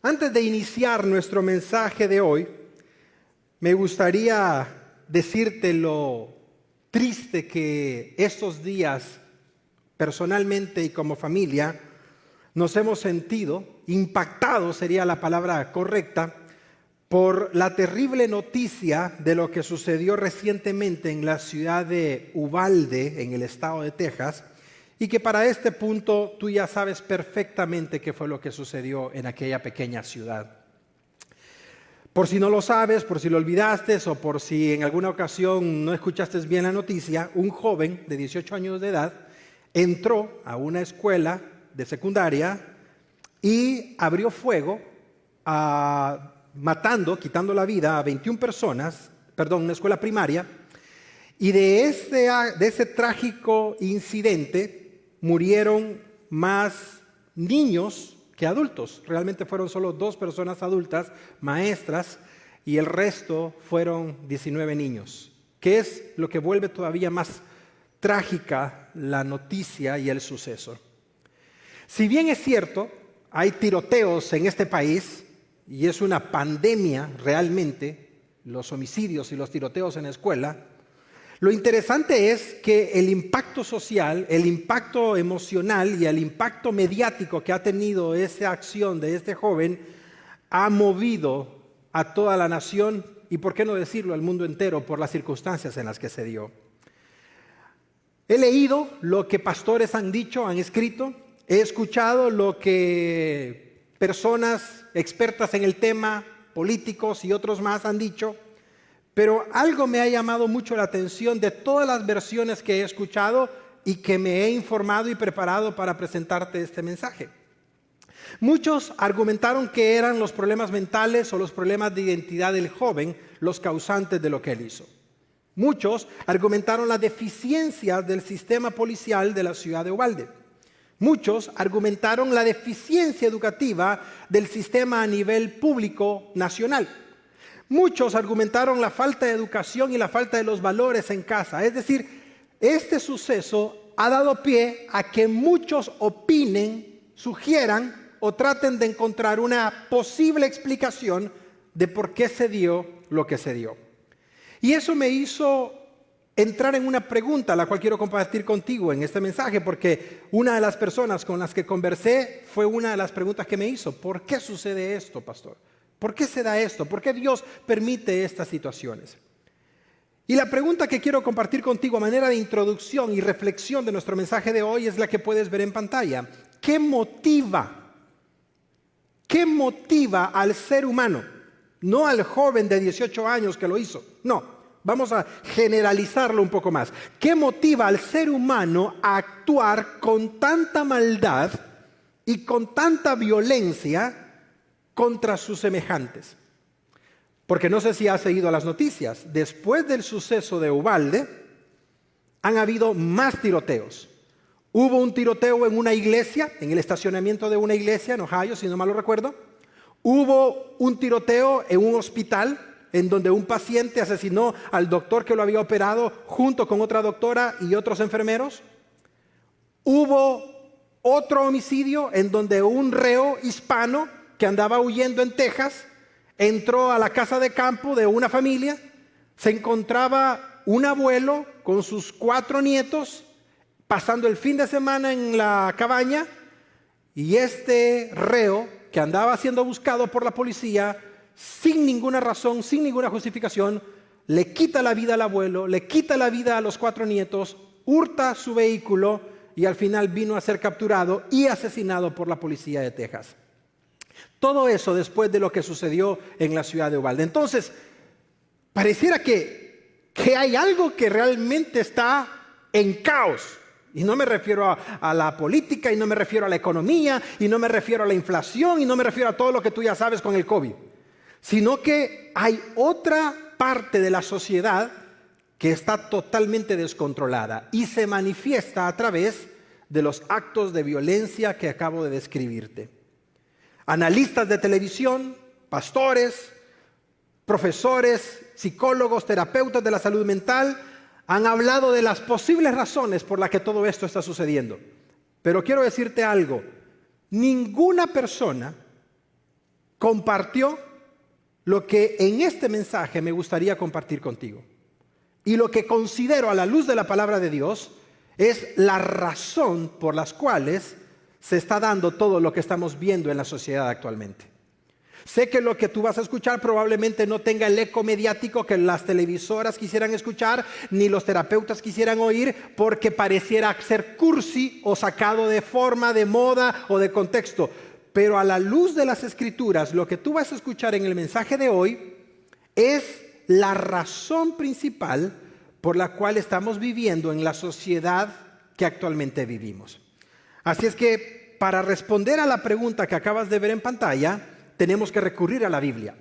Antes de iniciar nuestro mensaje de hoy, me gustaría decirte lo triste que estos días, personalmente y como familia, nos hemos sentido, impactados sería la palabra correcta, por la terrible noticia de lo que sucedió recientemente en la ciudad de Uvalde, en el estado de Texas, y que para este punto tú ya sabes perfectamente qué fue lo que sucedió en aquella pequeña ciudad. Por si no lo sabes, por si lo olvidaste o por si en alguna ocasión no escuchaste bien la noticia, un joven de 18 años de edad entró a una escuela de secundaria y abrió fuego matando, quitando la vida a 21 personas, una escuela primaria, y de ese trágico incidente murieron más niños que adultos. Realmente fueron solo 2 personas adultas, maestras, y el resto fueron 19 niños, que es lo que vuelve todavía más trágica la noticia y el suceso. Si bien es cierto, hay tiroteos en este país, y es una pandemia realmente, los homicidios y los tiroteos en la escuela, lo interesante es que el impacto social, el impacto emocional y el impacto mediático que ha tenido esa acción de este joven ha movido a toda la nación y, por qué no decirlo, al mundo entero por las circunstancias en las que se dio. He leído lo que pastores han dicho, han escrito, he escuchado lo que personas expertas en el tema, políticos y otros más han dicho. Pero algo me ha llamado mucho la atención de todas las versiones que he escuchado y que me he informado y preparado para presentarte este mensaje. Muchos argumentaron que eran los problemas mentales o los problemas de identidad del joven los causantes de lo que él hizo. Muchos argumentaron la deficiencia del sistema policial de la ciudad de Uvalde. Muchos argumentaron la deficiencia educativa del sistema a nivel público nacional. Muchos argumentaron la falta de educación y la falta de los valores en casa. Es decir, este suceso ha dado pie a que muchos opinen, sugieran o traten de encontrar una posible explicación de por qué se dio lo que se dio. Y eso me hizo entrar en una pregunta, la cual quiero compartir contigo en este mensaje, porque una de las personas con las que conversé fue una de las preguntas que me hizo. ¿Por qué sucede esto, pastor? ¿Por qué se da esto? ¿Por qué Dios permite estas situaciones? Y la pregunta que quiero compartir contigo a manera de introducción y reflexión de nuestro mensaje de hoy es la que puedes ver en pantalla. ¿Qué motiva al ser humano? No al joven de 18 años que lo hizo. No, vamos a generalizarlo un poco más. ¿Qué motiva al ser humano a actuar con tanta maldad y con tanta violencia contra sus semejantes? Porque no sé si has seguido las noticias. Después del suceso de Uvalde, han habido más tiroteos. Hubo un tiroteo en una iglesia, en el estacionamiento de una iglesia en Ohio, si no mal lo recuerdo. Hubo un tiroteo en un hospital, en donde un paciente asesinó al doctor que lo había operado junto con otra doctora y otros enfermeros. Hubo otro homicidio en donde un reo hispano que andaba huyendo en Texas, entró a la casa de campo de una familia, se encontraba un abuelo con sus 4 nietos, pasando el fin de semana en la cabaña, y este reo que andaba siendo buscado por la policía, sin ninguna razón, sin ninguna justificación, le quita la vida al abuelo, le quita la vida a los 4 nietos, hurta su vehículo y al final vino a ser capturado y asesinado por la policía de Texas. Todo eso después de lo que sucedió en la ciudad de Uvalde. Entonces, pareciera que hay algo que realmente está en caos. Y no me refiero a la política, y no me refiero a la economía, y no me refiero a la inflación, y no me refiero a todo lo que tú ya sabes con el COVID. Sino que hay otra parte de la sociedad que está totalmente descontrolada y se manifiesta a través de los actos de violencia que acabo de describirte. Analistas de televisión, pastores, profesores, psicólogos, terapeutas de la salud mental han hablado de las posibles razones por las que todo esto está sucediendo. Pero quiero decirte algo, ninguna persona compartió lo que en este mensaje me gustaría compartir contigo. Y lo que considero a la luz de la palabra de Dios es la razón por las cuales se está dando todo lo que estamos viendo en la sociedad actualmente. Sé que lo que tú vas a escuchar probablemente no tenga el eco mediático que las televisoras quisieran escuchar, ni los terapeutas quisieran oír, porque pareciera ser cursi o sacado de forma, de moda o de contexto. Pero a la luz de las Escrituras, lo que tú vas a escuchar en el mensaje de hoy es la razón principal por la cual estamos viviendo en la sociedad que actualmente vivimos. Así es que para responder a la pregunta que acabas de ver en pantalla, tenemos que recurrir a la Biblia.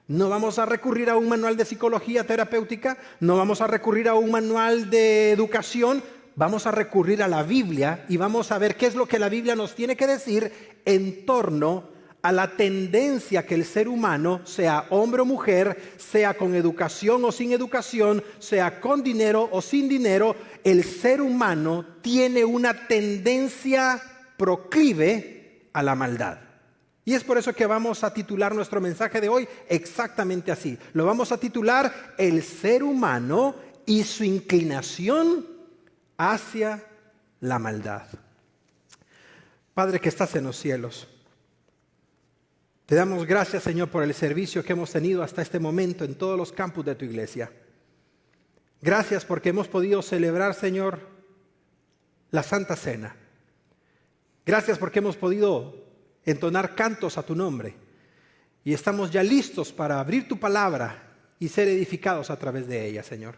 No vamos a recurrir a un manual de psicología terapéutica, no vamos a recurrir a un manual de educación, vamos a recurrir a la Biblia y vamos a ver qué es lo que la Biblia nos tiene que decir en torno a la tendencia que el ser humano, sea hombre o mujer, sea con educación o sin educación, sea con dinero o sin dinero, el ser humano tiene una tendencia proclive a la maldad. Y es por eso que vamos a titular nuestro mensaje de hoy exactamente así. Lo vamos a titular El ser humano y su inclinación hacia la maldad. Padre que estás en los cielos, te damos gracias, Señor, por el servicio que hemos tenido hasta este momento en todos los campus de tu iglesia. Gracias porque hemos podido celebrar, Señor, la Santa Cena. Gracias porque hemos podido entonar cantos a tu nombre y estamos ya listos para abrir tu palabra y ser edificados a través de ella, Señor.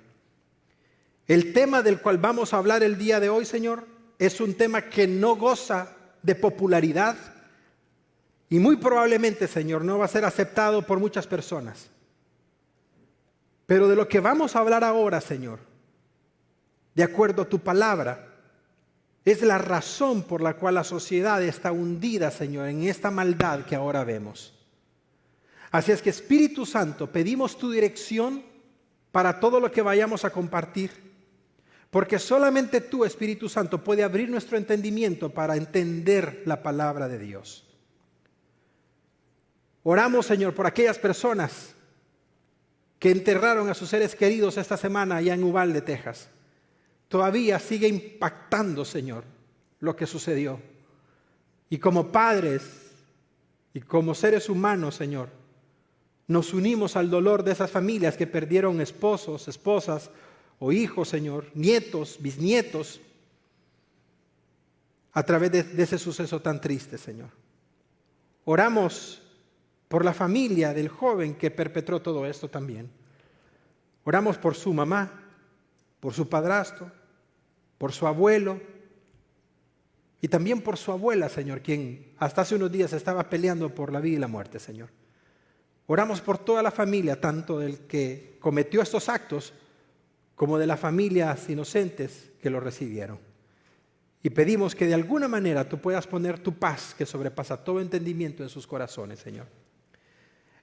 El tema del cual vamos a hablar el día de hoy, Señor, es un tema que no goza de popularidad y muy probablemente, Señor, no va a ser aceptado por muchas personas. Pero de lo que vamos a hablar ahora, Señor, de acuerdo a tu palabra, es la razón por la cual la sociedad está hundida, Señor, en esta maldad que ahora vemos. Así es que, Espíritu Santo, pedimos tu dirección para todo lo que vayamos a compartir, porque solamente tú, Espíritu Santo, puede abrir nuestro entendimiento para entender la palabra de Dios. Oramos, Señor, por aquellas personas que enterraron a sus seres queridos esta semana allá en Uvalde, Texas. Todavía sigue impactando, Señor, lo que sucedió. Y como padres y como seres humanos, Señor, nos unimos al dolor de esas familias que perdieron esposos, esposas o hijos, Señor, nietos, bisnietos, a través de ese suceso tan triste, Señor. Oramos por la familia del joven que perpetró todo esto también. Oramos por su mamá, por su padrastro, por su abuelo y también por su abuela, Señor, quien hasta hace unos días estaba peleando por la vida y la muerte, Señor. Oramos por toda la familia, tanto del que cometió estos actos como de las familias inocentes que lo recibieron. Y pedimos que de alguna manera tú puedas poner tu paz que sobrepasa todo entendimiento en sus corazones, Señor.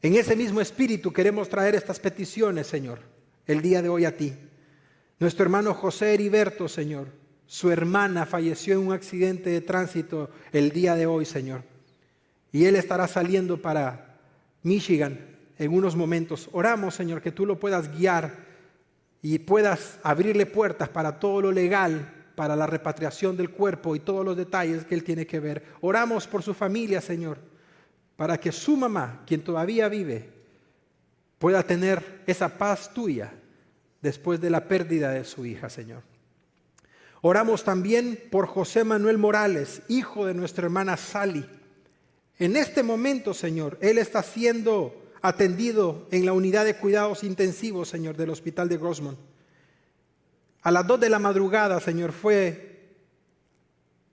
En ese mismo espíritu queremos traer estas peticiones, Señor, el día de hoy a ti. Nuestro hermano José Heriberto, Señor, su hermana falleció en un accidente de tránsito el día de hoy, Señor. Y él estará saliendo para Michigan en unos momentos. Oramos, Señor, que tú lo puedas guiar y puedas abrirle puertas para todo lo legal, para la repatriación del cuerpo y todos los detalles que él tiene que ver. Oramos por su familia, Señor, para que su mamá, quien todavía vive, pueda tener esa paz tuya después de la pérdida de su hija, Señor. Oramos también por José Manuel Morales, hijo de nuestra hermana Sally. En este momento, Señor, él está siendo atendido en la unidad de cuidados intensivos, Señor, del hospital de Grossmont. A las 2 de la madrugada, Señor, fue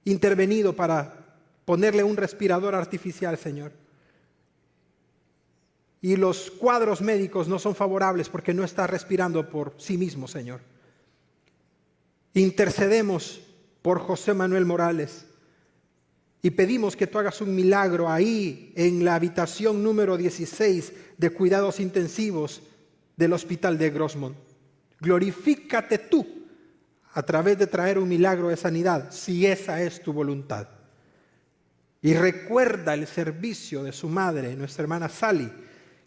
intervenido para ponerle un respirador artificial, Señor. Y los cuadros médicos no son favorables porque no está respirando por sí mismo, Señor. Intercedemos por José Manuel Morales y pedimos que tú hagas un milagro ahí en la habitación número 16 de cuidados intensivos del hospital de Grossmont. Glorifícate tú a través de traer un milagro de sanidad, si esa es tu voluntad. Y recuerda el servicio de su madre, nuestra hermana Sally,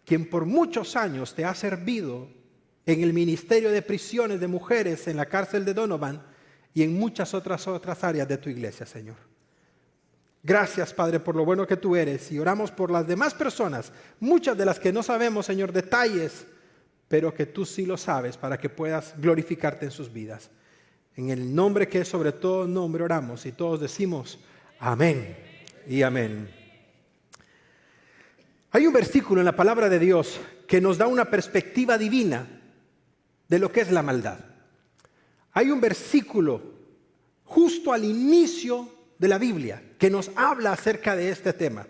quien por muchos años te ha servido en el ministerio de prisiones de mujeres en la cárcel de Donovan y en muchas otras áreas de tu iglesia, Señor. Gracias, Padre, por lo bueno que tú eres, y oramos por las demás personas, muchas de las que no sabemos, Señor, detalles, pero que tú sí lo sabes para que puedas glorificarte en sus vidas. En el nombre que es sobre todo nombre oramos y todos decimos amén y amén. Hay un versículo en la palabra de Dios que nos da una perspectiva divina de lo que es la maldad. Hay un versículo justo al inicio de la Biblia que nos habla acerca de este tema.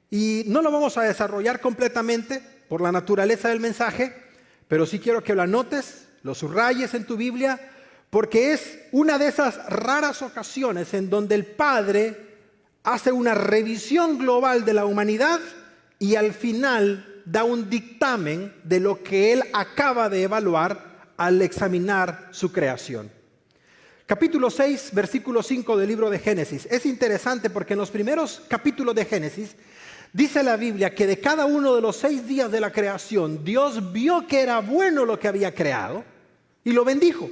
Y no lo vamos a desarrollar completamente por la naturaleza del mensaje, pero sí quiero que lo anotes, lo subrayes en tu Biblia, porque es una de esas raras ocasiones en donde el Padre hace una revisión global de la humanidad y al final da un dictamen de lo que Él acaba de evaluar al examinar su creación. Capítulo 6, versículo 5 del libro de Génesis. Es interesante porque en los primeros capítulos de Génesis dice la Biblia que de cada uno de los 6 días de la creación, Dios vio que era bueno lo que había creado y lo bendijo.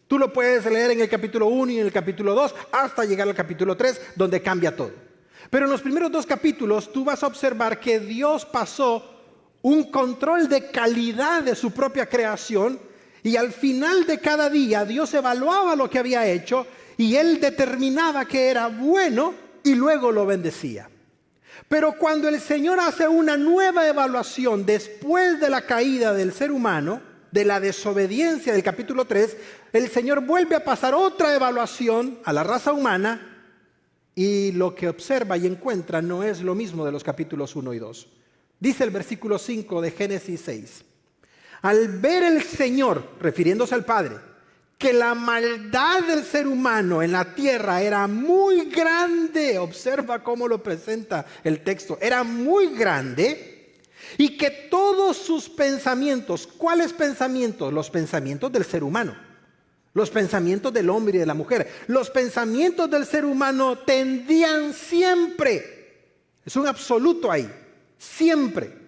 Tú lo puedes leer en el capítulo 1 y en el capítulo 2 hasta llegar al capítulo 3, donde cambia todo. Pero en los primeros 2 capítulos tú vas a observar que Dios pasó un control de calidad de su propia creación y al final de cada día Dios evaluaba lo que había hecho y Él determinaba que era bueno y luego lo bendecía. Pero cuando el Señor hace una nueva evaluación después de la caída del ser humano, de la desobediencia del capítulo 3, el Señor vuelve a pasar otra evaluación a la raza humana y lo que observa y encuentra no es lo mismo de los capítulos 1 y 2. Dice el versículo 5 de Génesis 6. Al ver el Señor, refiriéndose al Padre, que la maldad del ser humano en la tierra era muy grande, observa cómo lo presenta el texto, era muy grande, y que todos sus pensamientos, ¿cuáles pensamientos? Los pensamientos del ser humano, los pensamientos del hombre y de la mujer, los pensamientos del ser humano tendían siempre, es un absoluto ahí, siempre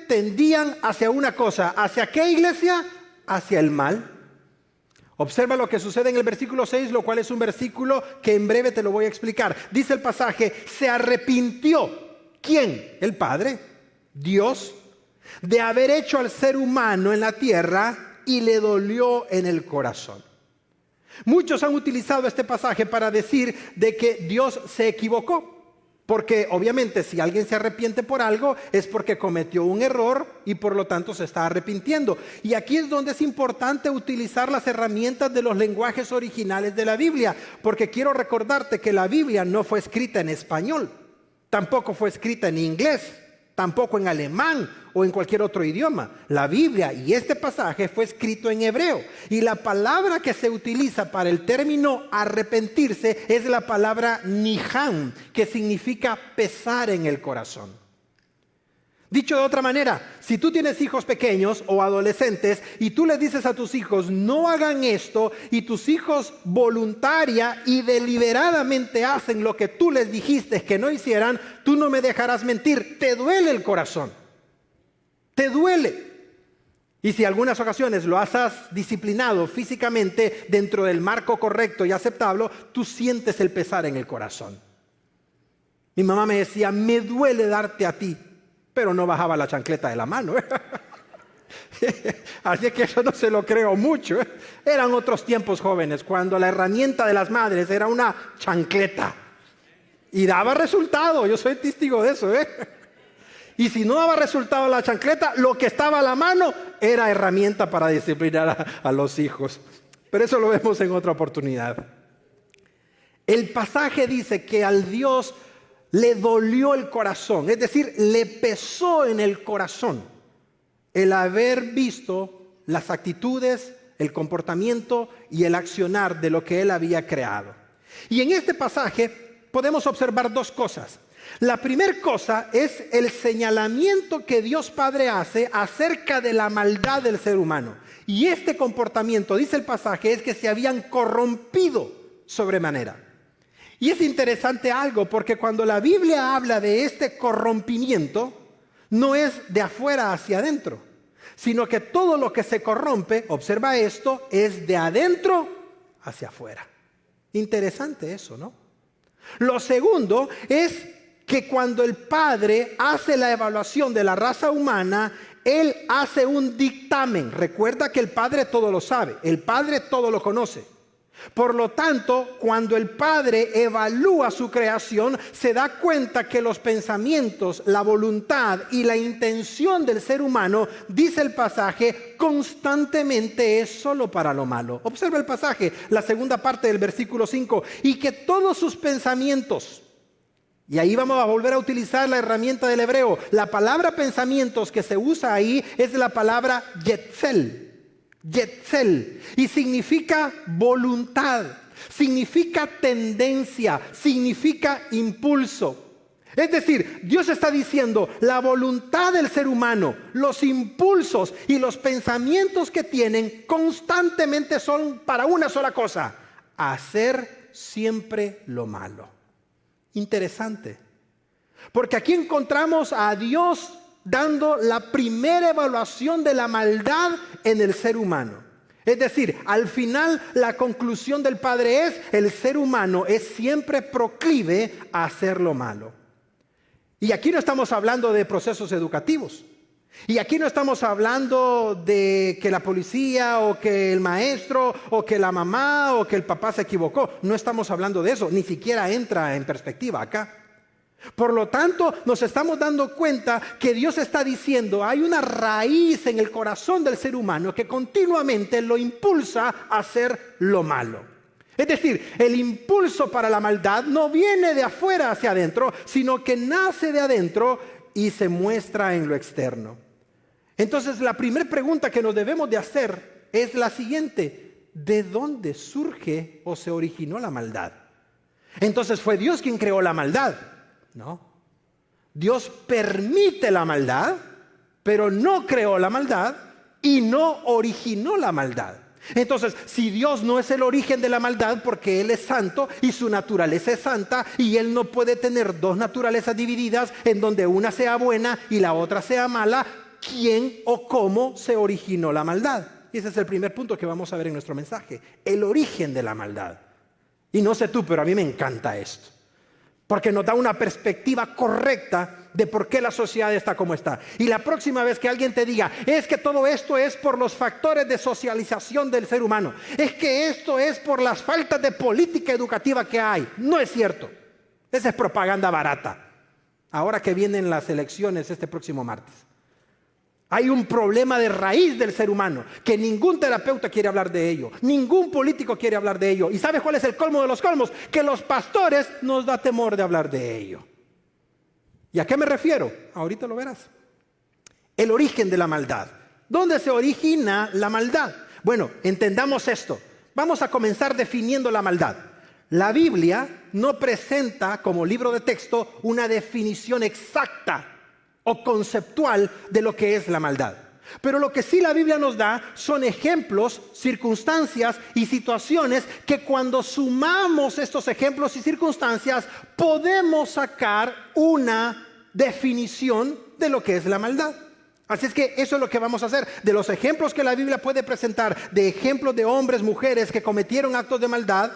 tendían hacia una cosa. ¿Hacia qué, iglesia? Hacia el mal. Observa lo que sucede en el versículo 6, lo cual es un versículo que en breve te lo voy a explicar. Dice el pasaje, se arrepintió. ¿Quién? El Padre, Dios, de haber hecho al ser humano en la tierra y le dolió en el corazón. Muchos han utilizado este pasaje para decir de que Dios se equivocó. Porque obviamente si alguien se arrepiente por algo es porque cometió un error y por lo tanto se está arrepintiendo. Y aquí es donde es importante utilizar las herramientas de los lenguajes originales de la Biblia. Porque quiero recordarte que la Biblia no fue escrita en español, tampoco fue escrita en inglés, tampoco en alemán o en cualquier otro idioma. La Biblia y este pasaje fue escrito en hebreo. Y la palabra que se utiliza para el término arrepentirse es la palabra niham, que significa pesar en el corazón. Dicho de otra manera, si tú tienes hijos pequeños o adolescentes y tú les dices a tus hijos no hagan esto y tus hijos voluntaria y deliberadamente hacen lo que tú les dijiste que no hicieran, tú no me dejarás mentir, te duele el corazón, te duele. Y si algunas ocasiones lo has disciplinado físicamente dentro del marco correcto y aceptable, tú sientes el pesar en el corazón. Mi mamá me decía, me duele darte a ti, pero no bajaba la chancleta de la mano. Así que eso no se lo creo mucho. Eran otros tiempos, jóvenes, cuando la herramienta de las madres era una chancleta. Y daba resultado, yo soy testigo de eso. Y si no daba resultado la chancleta, lo que estaba a la mano era herramienta para disciplinar a los hijos. Pero eso lo vemos en otra oportunidad. El pasaje dice que al Dios le dolió el corazón, es decir, le pesó en el corazón el haber visto las actitudes, el comportamiento y el accionar de lo que él había creado. Y en este pasaje podemos observar 2 cosas. La primera cosa es el señalamiento que Dios Padre hace acerca de la maldad del ser humano. Y este comportamiento, dice el pasaje, es que se habían corrompido sobremanera. Y es interesante algo, porque cuando la Biblia habla de este corrompimiento, no es de afuera hacia adentro, sino que todo lo que se corrompe, observa esto, es de adentro hacia afuera. Interesante eso, ¿no? Lo segundo es que cuando el Padre hace la evaluación de la raza humana, Él hace un dictamen. Recuerda que el Padre todo lo sabe, el Padre todo lo conoce. Por lo tanto, cuando el Padre evalúa su creación, se da cuenta que los pensamientos, la voluntad y la intención del ser humano, dice el pasaje, constantemente es solo para lo malo. Observa el pasaje, la segunda parte del versículo 5, y que todos sus pensamientos, y ahí vamos a volver a utilizar la herramienta del hebreo, la palabra pensamientos que se usa ahí es la palabra yetzel. Yetzel, y significa voluntad, significa tendencia, significa impulso. Es decir, Dios está diciendo, la voluntad del ser humano, los impulsos y los pensamientos que tienen constantemente son para una sola cosa: hacer siempre lo malo. Interesante, porque aquí encontramos a Dios dando la primera evaluación de la maldad en el ser humano. Es decir, al final la conclusión del Padre es: el ser humano es siempre proclive a hacer lo malo. Y aquí no estamos hablando de procesos educativos. Y aquí no estamos hablando de que la policía o que el maestro o que la mamá o que el papá se equivocó. No estamos hablando de eso, ni siquiera entra en perspectiva acá. Por lo tanto, nos estamos dando cuenta que Dios está diciendo, hay una raíz en el corazón del ser humano que continuamente lo impulsa a hacer lo malo. Es decir, el impulso para la maldad no viene de afuera hacia adentro, sino que nace de adentro y se muestra en lo externo. Entonces, la primera pregunta que nos debemos de hacer es la siguiente: ¿de dónde surge o se originó la maldad? Entonces, ¿fue Dios quien creó la maldad? No. Dios permite la maldad, pero no creó la maldad y no originó la maldad. Entonces, si Dios no es el origen de la maldad, porque Él es santo y su naturaleza es santa, y Él no puede tener dos naturalezas divididas en donde una sea buena y la otra sea mala, ¿quién o cómo se originó la maldad? Y ese es el primer punto que vamos a ver en nuestro mensaje: el origen de la maldad. Y no sé tú, pero a mí me encanta esto, porque nos da una perspectiva correcta de por qué la sociedad está como está. Y la próxima vez que alguien te diga, es que todo esto es por los factores de socialización del ser humano, es que esto es por las faltas de política educativa que hay, no es cierto. Esa es propaganda barata. Ahora que vienen las elecciones este próximo martes, hay un problema de raíz del ser humano que ningún terapeuta quiere hablar de ello, ningún político quiere hablar de ello. ¿Y sabes cuál es el colmo de los colmos? Que los pastores nos da temor de hablar de ello. ¿Y a qué me refiero? Ahorita lo verás. El origen de la maldad. ¿Dónde se origina la maldad? Bueno, entendamos esto. Vamos a comenzar definiendo la maldad. La Biblia no presenta como libro de texto una definición exacta o conceptual de lo que es la maldad. Pero lo que sí la Biblia nos da son ejemplos, circunstancias y situaciones que cuando sumamos estos ejemplos y circunstancias podemos sacar una definición de lo que es la maldad. Así es que eso es lo que vamos a hacer. De los ejemplos que la Biblia puede presentar, de ejemplos de hombres, mujeres que cometieron actos de maldad,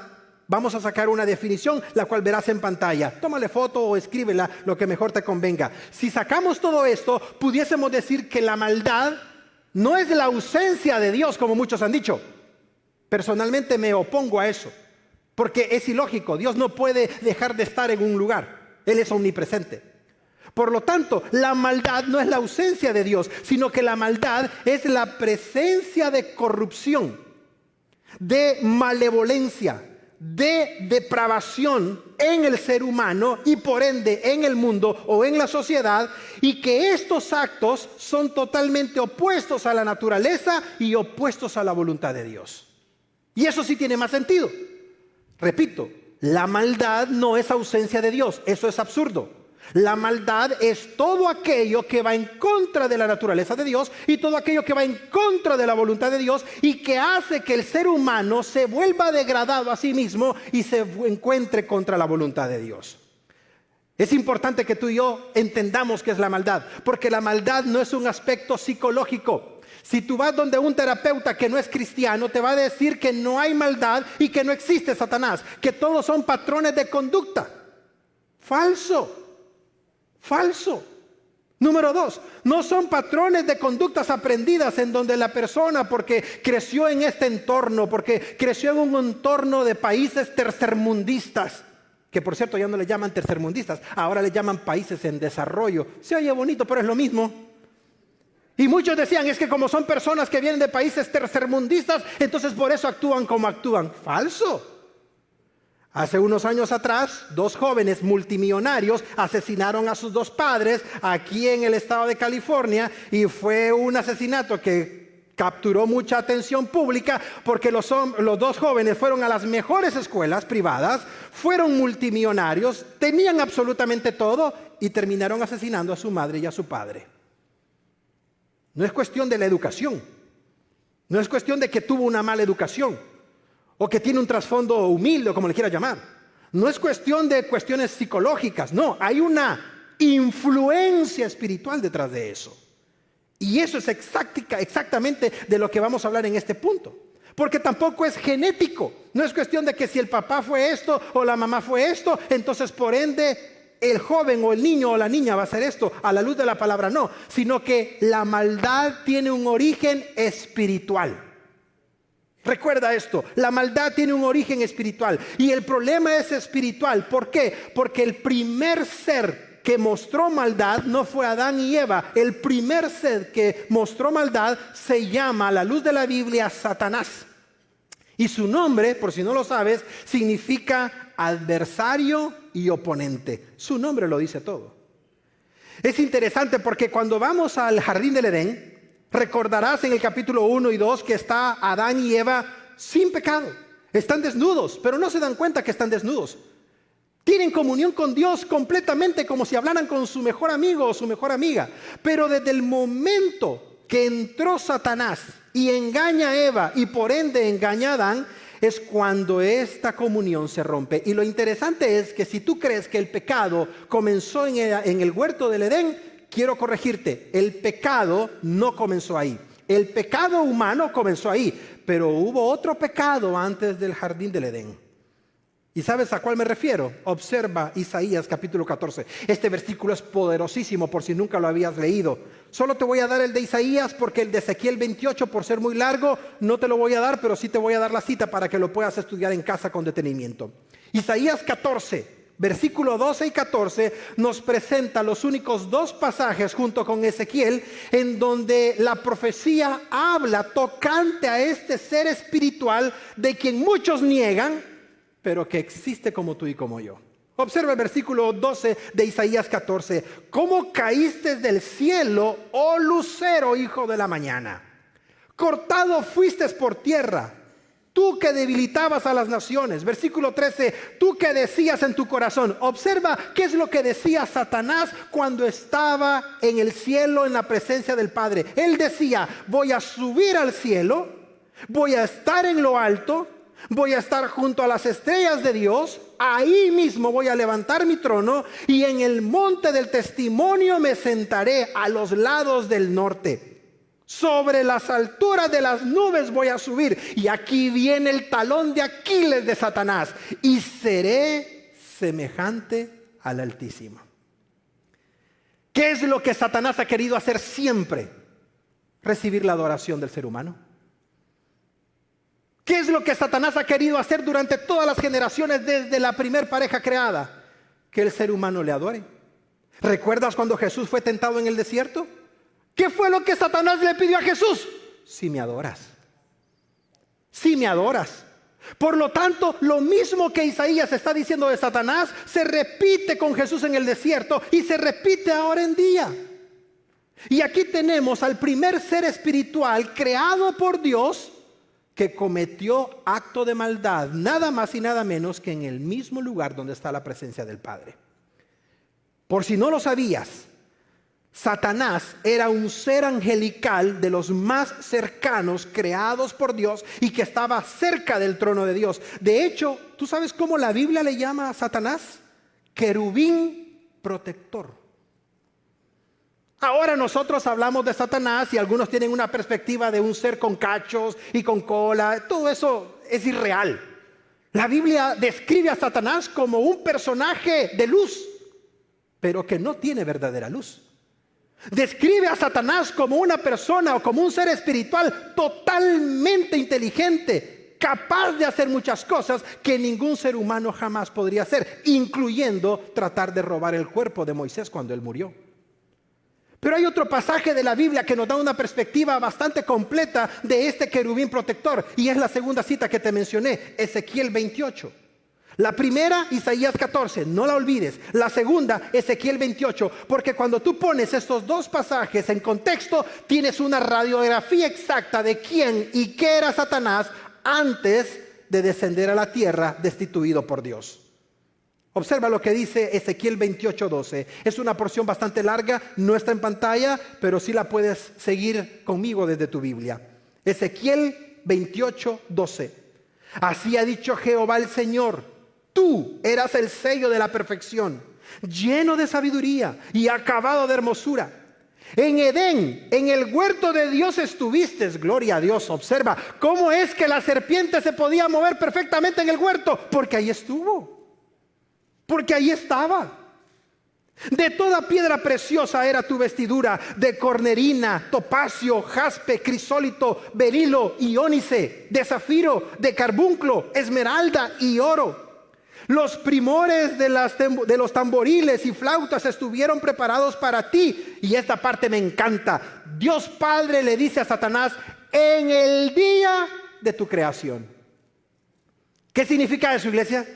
vamos a sacar una definición, la cual verás en pantalla. Tómale foto o escríbela, lo que mejor te convenga. Si sacamos todo esto, pudiésemos decir que la maldad no es la ausencia de Dios, como muchos han dicho. Personalmente me opongo a eso, porque es ilógico. Dios no puede dejar de estar en un lugar. Él es omnipresente. Por lo tanto, la maldad no es la ausencia de Dios, sino que la maldad es la presencia de corrupción, de malevolencia, de depravación en el ser humano y por ende en el mundo o en la sociedad, y que estos actos son totalmente opuestos a la naturaleza y opuestos a la voluntad de Dios. Y eso sí tiene más sentido. Repito, la maldad no es ausencia de Dios, eso es absurdo. La maldad es todo aquello que va en contra de la naturaleza de Dios y todo aquello que va en contra de la voluntad de Dios y que hace que el ser humano se vuelva degradado a sí mismo y se encuentre contra la voluntad de Dios. Es importante que tú y yo entendamos qué es la maldad, porque la maldad no es un aspecto psicológico. Si tú vas donde un terapeuta que no es cristiano, te va a decir que no hay maldad y que no existe Satanás, que todos son patrones de conducta. Falso. Falso. Número 2, no son patrones de conductas aprendidas en donde la persona, porque creció en este entorno, porque creció en un entorno de países tercermundistas, que por cierto ya no le llaman tercermundistas, ahora le llaman países en desarrollo. Se oye bonito, pero es lo mismo. Y muchos decían, es que como son personas que vienen de países tercermundistas, entonces por eso actúan como actúan. Falso. Hace unos años atrás, 2 jóvenes multimillonarios asesinaron a sus 2 padres aquí en el estado de California y fue un asesinato que capturó mucha atención pública porque los 2 jóvenes fueron a las mejores escuelas privadas, fueron multimillonarios, tenían absolutamente todo y terminaron asesinando a su madre y a su padre. No es cuestión de la educación, no es cuestión de que tuvo una mala educación o que tiene un trasfondo humilde, o como le quiera llamar. No es cuestión de cuestiones psicológicas, no, hay una influencia espiritual detrás de eso. Y eso es exactamente de lo que vamos a hablar en este punto. Porque tampoco es genético, no es cuestión de que si el papá fue esto o la mamá fue esto, entonces por ende el joven o el niño o la niña va a hacer esto a la luz de la palabra, no, sino que la maldad tiene un origen espiritual. Recuerda esto, la maldad tiene un origen espiritual y el problema es espiritual. ¿Por qué? Porque el primer ser que mostró maldad no fue Adán y Eva. El primer ser que mostró maldad se llama, a la luz de la Biblia, Satanás. Y su nombre, por si no lo sabes, significa adversario y oponente. Su nombre lo dice todo. Es interesante porque cuando vamos al jardín del Edén, recordarás en el capítulo 1 y 2 que está Adán y Eva sin pecado. Están desnudos, pero no se dan cuenta que están desnudos. Tienen comunión con Dios completamente como si hablaran con su mejor amigo o su mejor amiga. Pero desde el momento que entró Satanás y engaña a Eva y por ende engaña a Adán, es cuando esta comunión se rompe. Y lo interesante es que si tú crees que el pecado comenzó en el huerto del Edén, quiero corregirte, el pecado no comenzó ahí. El pecado humano comenzó ahí, pero hubo otro pecado antes del jardín del Edén. ¿Y sabes a cuál me refiero? Observa Isaías capítulo 14. Este versículo es poderosísimo por si nunca lo habías leído. Solo te voy a dar el de Isaías porque el de Ezequiel 28, por ser muy largo, no te lo voy a dar, pero sí te voy a dar la cita para que lo puedas estudiar en casa con detenimiento. Isaías 14. Versículo 12 y 14 nos presenta los únicos 2 pasajes junto con Ezequiel en donde la profecía habla tocante a este ser espiritual de quien muchos niegan, pero que existe como tú y como yo. Observa el versículo 12 de Isaías 14. ¿Cómo caíste del cielo, oh lucero, hijo de la mañana? Cortado fuiste por tierra. Tú que debilitabas a las naciones. Versículo 13, tú que decías en tu corazón. Observa qué es lo que decía Satanás cuando estaba en el cielo en la presencia del Padre. Él decía, voy a subir al cielo, voy a estar en lo alto, voy a estar junto a las estrellas de Dios, ahí mismo voy a levantar mi trono y en el monte del testimonio me sentaré a los lados del norte. Sobre las alturas de las nubes voy a subir. Y aquí viene el talón de Aquiles de Satanás. Y seré semejante al Altísimo. ¿Qué es lo que Satanás ha querido hacer siempre? Recibir la adoración del ser humano. ¿Qué es lo que Satanás ha querido hacer durante todas las generaciones desde la primer pareja creada? Que el ser humano le adore. ¿Recuerdas cuando Jesús fue tentado en el desierto? ¿Qué fue lo que Satanás le pidió a Jesús? Si me adoras. Si me adoras. Por lo tanto, lo mismo que Isaías está diciendo de Satanás, se repite con Jesús en el desierto y se repite ahora en día. Y aquí tenemos al primer ser espiritual creado por Dios que cometió acto de maldad, nada más y nada menos que en el mismo lugar donde está la presencia del Padre. Por si no lo sabías, Satanás era un ser angelical de los más cercanos creados por Dios y que estaba cerca del trono de Dios. De hecho, ¿tú sabes cómo la Biblia le llama a Satanás? Querubín protector. Ahora nosotros hablamos de Satanás y algunos tienen una perspectiva de un ser con cachos y con cola. Todo eso es irreal. La Biblia describe a Satanás como un personaje de luz, pero que no tiene verdadera luz. Describe a Satanás como una persona o como un ser espiritual totalmente inteligente, capaz de hacer muchas cosas que ningún ser humano jamás podría hacer, incluyendo tratar de robar el cuerpo de Moisés cuando él murió. Pero hay otro pasaje de la Biblia que nos da una perspectiva bastante completa de este querubín protector, y es la segunda cita que te mencioné, Ezequiel 28. La primera, Isaías 14, no la olvides. La segunda, Ezequiel 28, porque cuando tú pones estos dos pasajes en contexto, tienes una radiografía exacta de quién y qué era Satanás antes de descender a la tierra destituido por Dios. Observa lo que dice Ezequiel 28:12. Es una porción bastante larga, no está en pantalla, pero sí la puedes seguir conmigo desde tu Biblia. Ezequiel 28:12. Así ha dicho Jehová el Señor: tú eras el sello de la perfección, lleno de sabiduría y acabado de hermosura. En Edén, en el huerto de Dios estuviste, gloria a Dios. Observa cómo es que la serpiente se podía mover perfectamente en el huerto, porque ahí estuvo. Porque ahí estaba. De toda piedra preciosa era tu vestidura, de cornerina, topacio, jaspe, crisólito, berilo y ónice, de zafiro, de carbunclo, esmeralda y oro. Los primores de los tamboriles y flautas estuvieron preparados para ti. Y esta parte me encanta. Dios Padre le dice a Satanás: en el día de tu creación. ¿Qué significa eso, iglesia?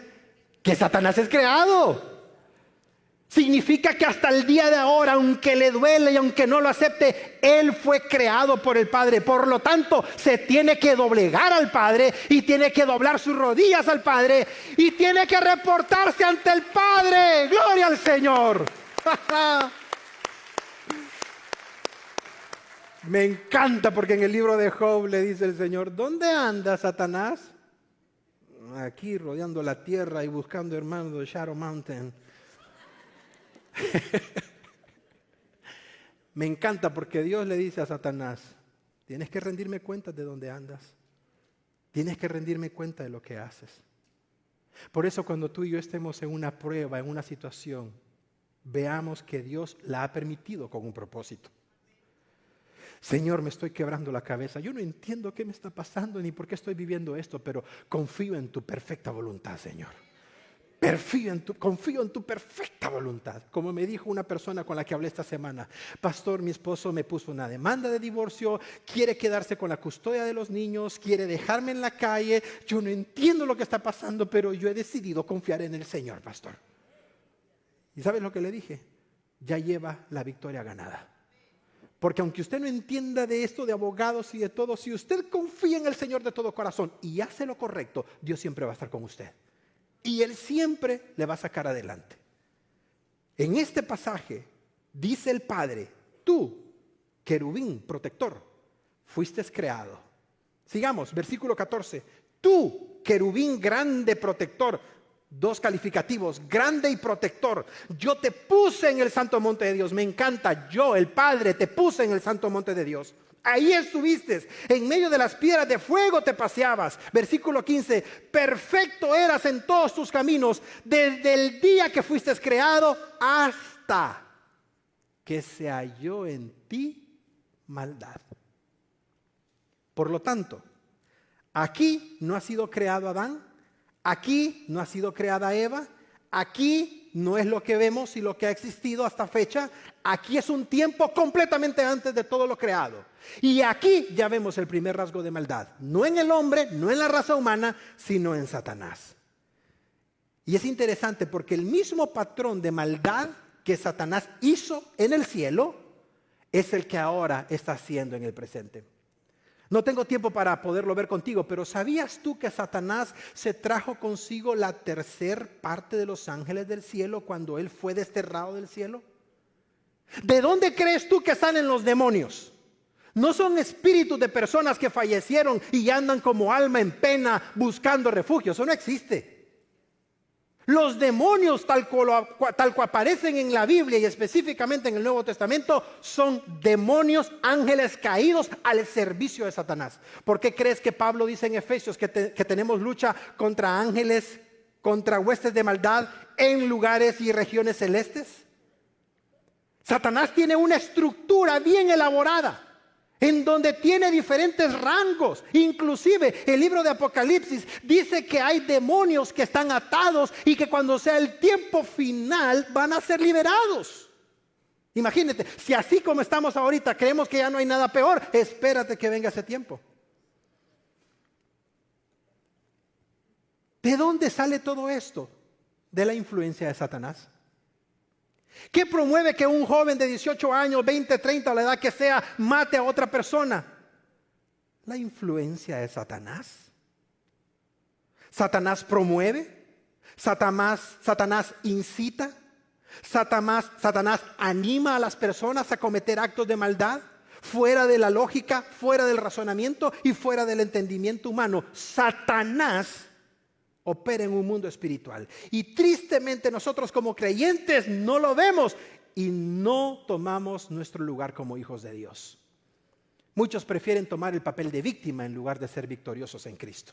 Que Satanás es creado. Significa que hasta el día de ahora, aunque le duele y aunque no lo acepte, él fue creado por el Padre. Por lo tanto, se tiene que doblegar al Padre y tiene que doblar sus rodillas al Padre y tiene que reportarse ante el Padre. ¡Gloria al Señor! Me encanta porque en el libro de Job le dice el Señor: ¿dónde anda Satanás? Aquí rodeando la tierra y buscando hermanos de Shadow Mountain. Me encanta porque Dios le dice a Satanás: tienes que rendirme cuenta de dónde andas. Tienes que rendirme cuenta de lo que haces. Por eso cuando tú y yo estemos en una prueba, en una situación, veamos que Dios la ha permitido con un propósito. Señor, me estoy quebrando la cabeza. Yo no entiendo qué me está pasando ni por qué estoy viviendo esto, pero confío en tu perfecta voluntad, Señor. Confío en tu perfecta voluntad. Como me dijo una persona con la que hablé esta semana: pastor, mi esposo me puso una demanda de divorcio, quiere quedarse con la custodia de los niños, quiere dejarme en la calle. Yo no entiendo lo que está pasando, pero yo he decidido confiar en el Señor, pastor. ¿Y sabes lo que le dije? Ya lleva la victoria ganada. Porque aunque usted no entienda de esto de abogados y de todo, si usted confía en el Señor de todo corazón y hace lo correcto, Dios siempre va a estar con usted. Y Él siempre le va a sacar adelante. En este pasaje dice el Padre: tú, querubín protector, fuiste creado. Sigamos, versículo 14. Tú, querubín grande protector. Dos calificativos: grande y protector. Yo te puse en el santo monte de Dios. Me encanta. Yo, el Padre, te puse en el santo monte de Dios. Ahí estuviste, en medio de las piedras de fuego te paseabas. Versículo 15: perfecto eras en todos tus caminos, desde el día que fuiste creado hasta que se halló en ti maldad. Por lo tanto, aquí no ha sido creado Adán, aquí no ha sido creada Eva, aquí no es lo que vemos y lo que ha existido hasta fecha. Aquí es un tiempo completamente antes de todo lo creado. Y aquí ya vemos el primer rasgo de maldad. No en el hombre, no en la raza humana, sino en Satanás. Y es interesante porque el mismo patrón de maldad que Satanás hizo en el cielo es el que ahora está haciendo en el presente. No tengo tiempo para poderlo ver contigo, pero ¿sabías tú que Satanás se trajo consigo la tercera parte de los ángeles del cielo cuando él fue desterrado del cielo? ¿De dónde crees tú que salen los demonios? No son espíritus de personas que fallecieron y andan como alma en pena buscando refugio. Eso no existe. Los demonios tal cual aparecen en la Biblia y específicamente en el Nuevo Testamento son demonios, ángeles caídos al servicio de Satanás. ¿Por qué crees que Pablo dice en Efesios que tenemos lucha contra ángeles, contra huestes de maldad en lugares y regiones celestes? Satanás tiene una estructura bien elaborada en donde tiene diferentes rangos. Inclusive el libro de Apocalipsis dice que hay demonios que están atados y que cuando sea el tiempo final van a ser liberados. Imagínate, si así como estamos ahorita creemos que ya no hay nada peor, espérate que venga ese tiempo. ¿De dónde sale todo esto? De la influencia de Satanás. ¿Qué promueve que un joven de 18 años, 20, 30, la edad que sea, mate a otra persona? La influencia de Satanás. Satanás promueve, Satanás incita, Satanás anima a las personas a cometer actos de maldad, fuera de la lógica, fuera del razonamiento y fuera del entendimiento humano. Satanás opera en un mundo espiritual y tristemente nosotros como creyentes no lo vemos y no tomamos nuestro lugar como hijos de Dios. Muchos prefieren tomar el papel de víctima en lugar de ser victoriosos en Cristo.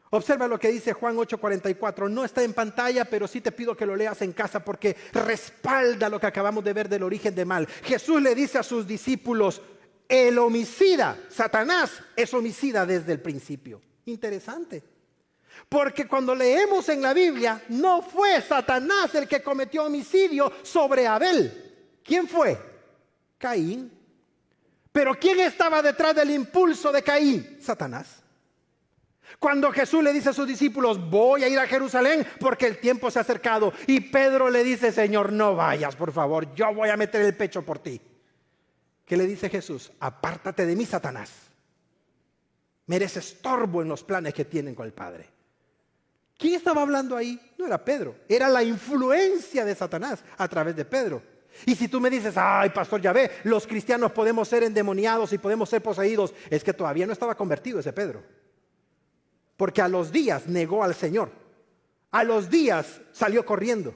Observa lo que dice Juan 8:44. No está en pantalla, pero sí te pido que lo leas en casa porque respalda lo que acabamos de ver del origen del mal. Jesús le dice a sus discípulos: el homicida, Satanás, es homicida desde el principio. Interesante. Porque cuando leemos en la Biblia, no fue Satanás el que cometió homicidio sobre Abel. ¿Quién fue? Caín. Pero ¿quién estaba detrás del impulso de Caín? Satanás. Cuando Jesús le dice a sus discípulos: voy a ir a Jerusalén porque el tiempo se ha acercado, y Pedro le dice: Señor, no vayas, por favor, yo voy a meter el pecho por ti. ¿Qué le dice Jesús? Apártate de mí, Satanás. Me eres estorbo en los planes que tienen con el Padre. ¿Quién estaba hablando ahí? No era Pedro, era la influencia de Satanás a través de Pedro. Y si tú me dices: ay, pastor, ya ve, los cristianos podemos ser endemoniados y podemos ser poseídos, es que todavía no estaba convertido ese Pedro. Porque a los días negó al Señor, a los días salió corriendo.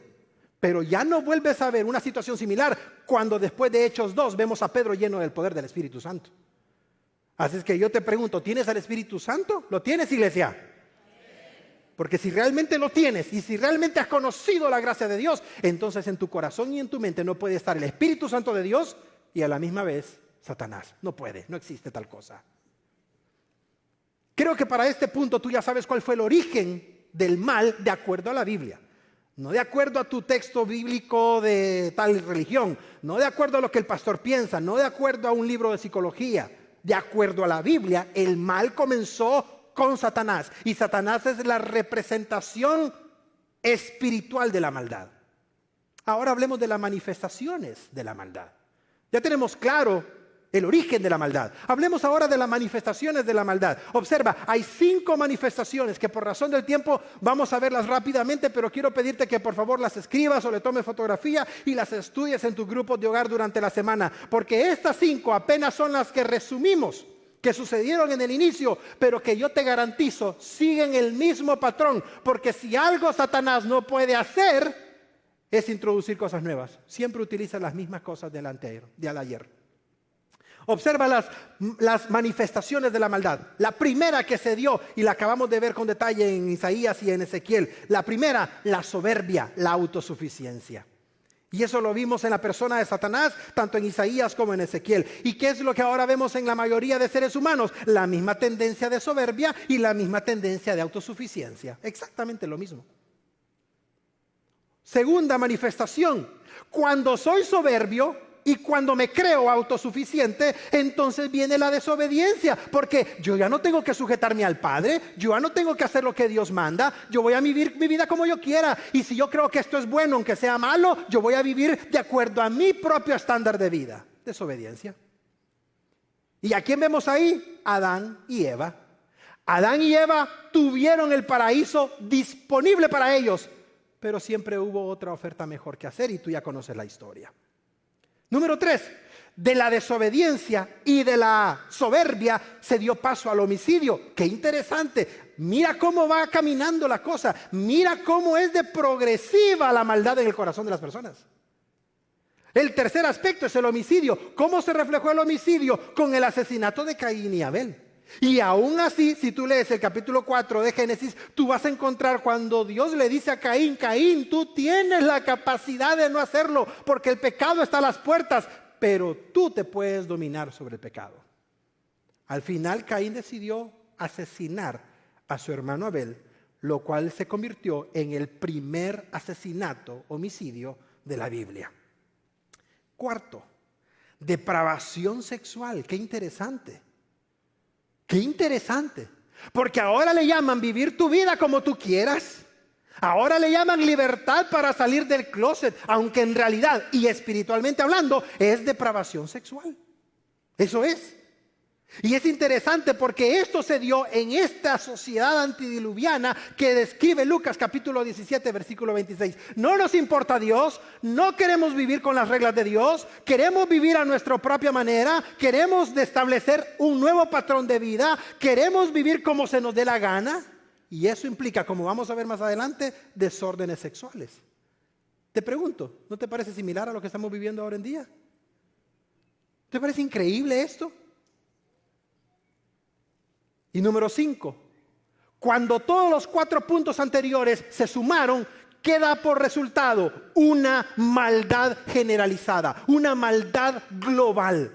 Pero ya no vuelves a ver una situación similar cuando después de Hechos 2 vemos a Pedro lleno del poder del Espíritu Santo. Así es que yo te pregunto: ¿tienes al Espíritu Santo? ¿Lo tienes, iglesia? Porque si realmente lo tienes y si realmente has conocido la gracia de Dios, entonces en tu corazón y en tu mente no puede estar el Espíritu Santo de Dios y a la misma vez Satanás. No puede, no existe tal cosa. Creo que para este punto tú ya sabes cuál fue el origen del mal de acuerdo a la Biblia. No de acuerdo a tu texto bíblico de tal religión, no de acuerdo a lo que el pastor piensa, no de acuerdo a un libro de psicología. De acuerdo a la Biblia, el mal comenzó con Satanás. Y Satanás es la representación espiritual de la maldad. Ahora hablemos de las manifestaciones de la maldad. Ya tenemos claro el origen de la maldad. Hablemos ahora de las manifestaciones de la maldad. Observa, hay 5 manifestaciones que por razón del tiempo vamos a verlas rápidamente, pero quiero pedirte que por favor las escribas o le tomes fotografía y las estudies en tus grupos de hogar durante la semana, porque estas 5 apenas son las que resumimos, que sucedieron en el inicio, pero que yo te garantizo siguen el mismo patrón, porque si algo Satanás no puede hacer es introducir cosas nuevas. Siempre utiliza las mismas cosas del ayer. Observa las manifestaciones de la maldad. La primera que se dio, y la acabamos de ver con detalle en Isaías y en Ezequiel. La primera, la soberbia, la autosuficiencia. Y eso lo vimos en la persona de Satanás, tanto en Isaías como en Ezequiel. ¿Y qué es lo que ahora vemos en la mayoría de seres humanos? La misma tendencia de soberbia y la misma tendencia de autosuficiencia. Exactamente lo mismo. Segunda manifestación, cuando soy soberbio y cuando me creo autosuficiente, entonces viene la desobediencia, porque yo ya no tengo que sujetarme al Padre, yo ya no tengo que hacer lo que Dios manda, yo voy a vivir mi vida como yo quiera, y si yo creo que esto es bueno, aunque sea malo, yo voy a vivir de acuerdo a mi propio estándar de vida. Desobediencia. ¿Y a quién vemos ahí? Adán y Eva. Adán y Eva tuvieron el paraíso disponible para ellos, pero siempre hubo otra oferta mejor que hacer y tú ya conoces la historia. Número 3, de la desobediencia y de la soberbia se dio paso al homicidio. ¡Qué interesante! Mira cómo va caminando la cosa. Mira cómo es de progresiva la maldad en el corazón de las personas. El tercer aspecto es el homicidio. ¿Cómo se reflejó el homicidio? Con el asesinato de Caín y Abel. Y aún así, si tú lees el capítulo 4 de Génesis, tú vas a encontrar cuando Dios le dice a Caín: Caín, tú tienes la capacidad de no hacerlo porque el pecado está a las puertas, pero tú te puedes dominar sobre el pecado. Al final, Caín decidió asesinar a su hermano Abel, lo cual se convirtió en el primer asesinato, homicidio de la Biblia. Cuarto, depravación sexual. Qué interesante. Qué interesante. Porque ahora le llaman vivir tu vida como tú quieras. Ahora le llaman libertad para salir del closet, aunque en realidad y espiritualmente hablando es depravación sexual. Eso es. Y es interesante porque esto se dio en esta sociedad antidiluviana que describe Lucas capítulo 17 versículo 26. No nos importa Dios, no queremos vivir con las reglas de Dios, queremos vivir a nuestra propia manera, queremos establecer un nuevo patrón de vida, queremos vivir como se nos dé la gana. Y eso implica, como vamos a ver más adelante, desórdenes sexuales. Te pregunto, ¿no te parece similar a lo que estamos viviendo ahora en día? ¿Te parece increíble esto? Y número 5, cuando todos los 4 puntos anteriores se sumaron, queda por resultado una maldad generalizada, una maldad global.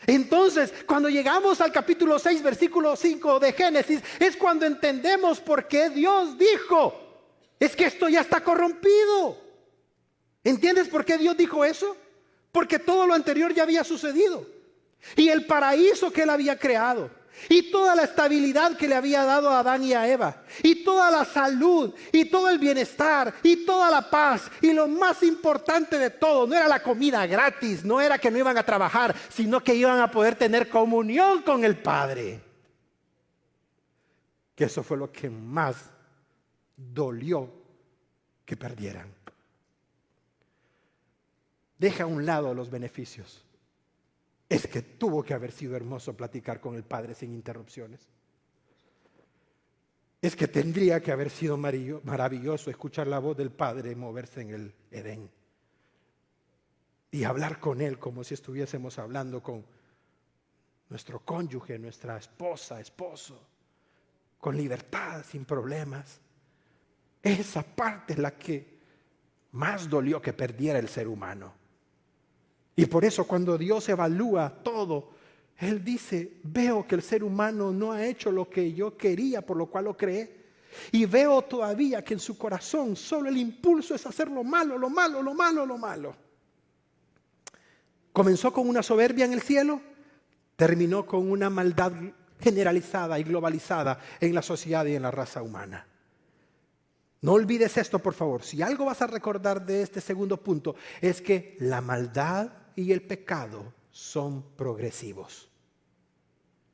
Entonces, cuando llegamos al capítulo 6, versículo 5 de Génesis, es cuando entendemos por qué Dios dijo: es que esto ya está corrompido. ¿Entiendes por qué Dios dijo eso? Porque todo lo anterior ya había sucedido. Y el paraíso que Él había creado, y toda la estabilidad que le había dado a Adán y a Eva, y toda la salud, y todo el bienestar, y toda la paz, y lo más importante de todo, no era la comida gratis, no era que no iban a trabajar, sino que iban a poder tener comunión con el Padre. Que eso fue lo que más dolió que perdieran. Deja a un lado los beneficios. Es que tuvo que haber sido hermoso platicar con el Padre sin interrupciones. Es que tendría que haber sido maravilloso escuchar la voz del Padre moverse en el Edén y hablar con Él como si estuviésemos hablando con nuestro cónyuge, nuestra esposa, esposo, con libertad, sin problemas. Esa parte es la que más dolió que perdiera el ser humano. Y por eso cuando Dios evalúa todo, Él dice: veo que el ser humano no ha hecho lo que yo quería, por lo cual lo creé. Y veo todavía que en su corazón solo el impulso es hacer lo malo, lo malo, lo malo, lo malo. Comenzó con una soberbia en el cielo, terminó con una maldad generalizada y globalizada en la sociedad y en la raza humana. No olvides esto, por favor. Si algo vas a recordar de este segundo punto, es que la maldad y el pecado son progresivos.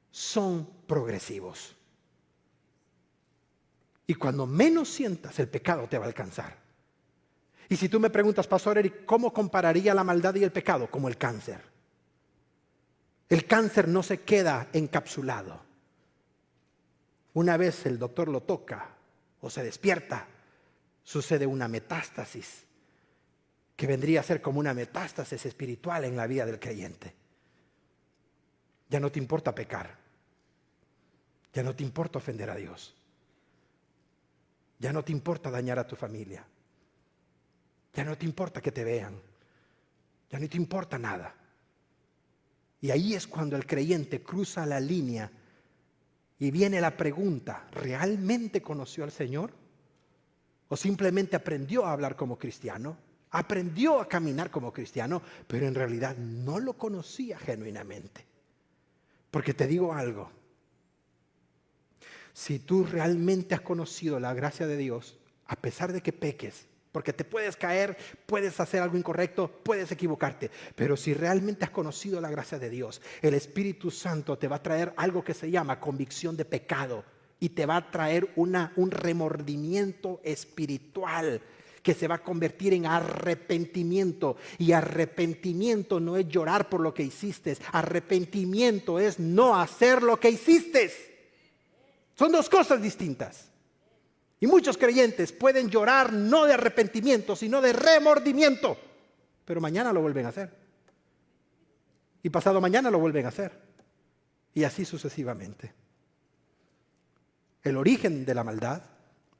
Son progresivos. Y cuando menos sientas, el pecado te va a alcanzar. Y si tú me preguntas, Pastor Eric, ¿cómo compararía la maldad y el pecado? Como el cáncer. El cáncer no se queda encapsulado. Una vez el doctor lo toca o se despierta, sucede una metástasis, que vendría a ser como una metástasis espiritual en la vida del creyente. Ya no te importa pecar. Ya no te importa ofender a Dios. Ya no te importa dañar a tu familia. Ya no te importa que te vean. Ya no te importa nada. Y ahí es cuando el creyente cruza la línea y viene la pregunta: ¿realmente conoció al Señor? ¿O simplemente aprendió a hablar como cristiano? Aprendió a caminar como cristiano, pero en realidad no lo conocía genuinamente. Porque te digo algo: si tú realmente has conocido la gracia de Dios, a pesar de que peques, Porque te puedes caer, puedes hacer algo incorrecto, puedes equivocarte. Pero si realmente has conocido la gracia de Dios, el Espíritu Santo te va a traer algo que se llama convicción de pecado. Y te va a traer un remordimiento espiritual que se va a convertir en arrepentimiento. Y arrepentimiento no es llorar por lo que hiciste. Arrepentimiento es no hacer lo que hiciste. Son dos cosas distintas. Y muchos creyentes pueden llorar no de arrepentimiento, sino de remordimiento. Pero mañana lo vuelven a hacer. Y pasado mañana lo vuelven a hacer. Y así sucesivamente. El origen de la maldad,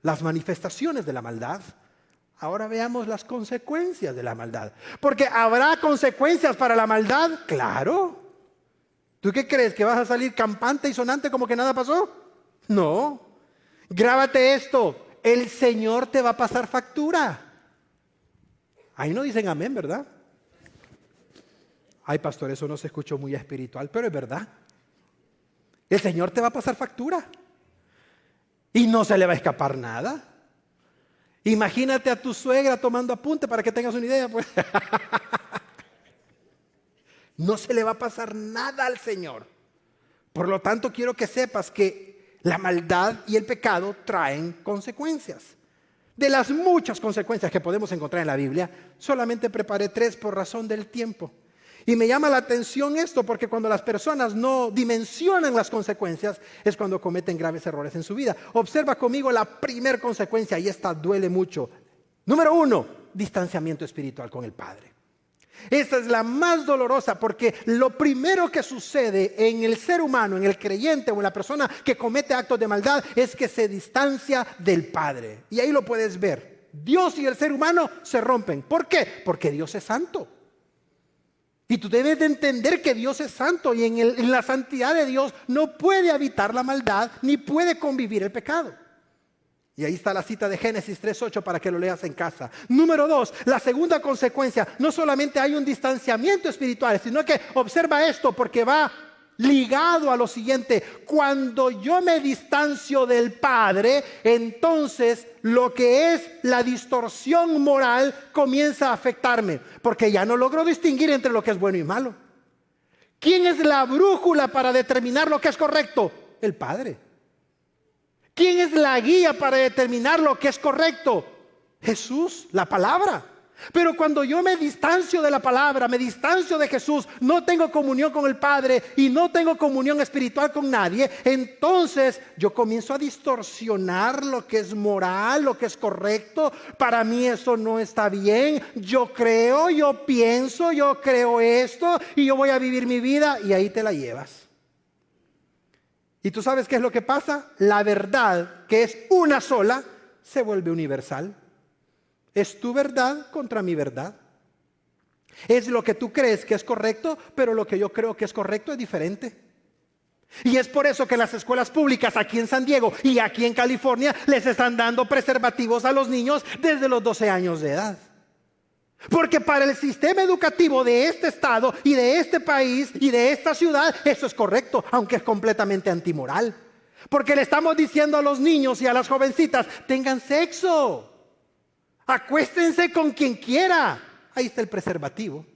las manifestaciones de la maldad. Ahora veamos las consecuencias de la maldad. Porque ¿habrá consecuencias para la maldad? Claro. ¿Tú qué crees? ¿Que vas a salir campante y sonante como que nada pasó? No. Grábate esto, el Señor te va a pasar factura. Ahí no dicen amén, ¿verdad? Ay, pastor, eso no se escuchó muy espiritual, pero es verdad. El Señor te va a pasar factura. Y no se le va a escapar nada. Imagínate a tu suegra tomando apunte para que tengas una idea, pues. No se le va a pasar nada al Señor. Por lo tanto, quiero que sepas que la maldad y el pecado traen consecuencias. De las muchas consecuencias que podemos encontrar en la Biblia, solamente preparé 3 por razón del tiempo. Y me llama la atención esto porque cuando las personas no dimensionan las consecuencias es cuando cometen graves errores en su vida. Observa conmigo la primera consecuencia y esta duele mucho. Número 1, distanciamiento espiritual con el Padre. Esta es la más dolorosa porque lo primero que sucede en el ser humano, en el creyente o en la persona que comete actos de maldad es que se distancia del Padre. Y ahí lo puedes ver. Dios y el ser humano se rompen. ¿Por qué? Porque Dios es santo. Y tú debes de entender que Dios es santo y en la santidad de Dios no puede habitar la maldad ni puede convivir el pecado. Y ahí está la cita de Génesis 3:8 para que lo leas en casa. Número 2, la segunda consecuencia, no solamente hay un distanciamiento espiritual, sino que observa esto porque va ligado a lo siguiente. Cuando yo me distancio del Padre, entonces lo que es la distorsión moral comienza a afectarme, porque ya no logro distinguir entre lo que es bueno y malo. ¿Quién es la brújula para determinar lo que es correcto? El Padre. ¿Quién es la guía para determinar lo que es correcto? Jesús, la palabra. Pero cuando yo me distancio de la palabra, me distancio de Jesús, no tengo comunión con el Padre y no tengo comunión espiritual con nadie, entonces yo comienzo a distorsionar lo que es moral, lo que es correcto. Para mí eso no está bien. Yo creo, yo pienso, yo creo esto y yo voy a vivir mi vida y ahí te la llevas. ¿Y tú sabes qué es lo que pasa? La verdad, que es una sola, se vuelve universal. Es tu verdad contra mi verdad. Es lo que tú crees que es correcto, pero lo que yo creo que es correcto es diferente. Y es por eso que las escuelas públicas aquí en San Diego y aquí en California les están dando preservativos a los niños desde los 12 años de edad. Porque para el sistema educativo de este estado y de este país y de esta ciudad, eso es correcto, aunque es completamente antimoral. Porque le estamos diciendo a los niños y a las jovencitas, tengan sexo, acuéstense con quien quiera. Ahí está el preservativo.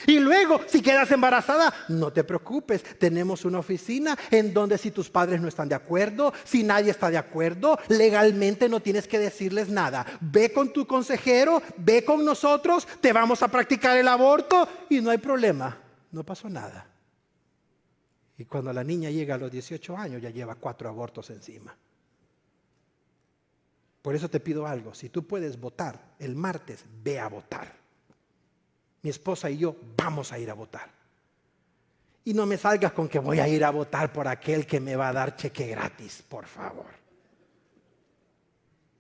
Y luego, si quedas embarazada, no te preocupes. Tenemos una oficina en donde si tus padres no están de acuerdo, si nadie está de acuerdo, legalmente no tienes que decirles nada. Ve con tu consejero, ve con nosotros, te vamos a practicar el aborto y no hay problema. No pasó nada. Y cuando la niña llega a los 18 años, ya lleva 4 abortos encima. Por eso te pido algo. Si tú puedes votar el martes, ve a votar. Mi esposa y yo vamos a ir a votar. Y no me salgas con que voy a ir a votar por aquel que me va a dar cheque gratis, por favor.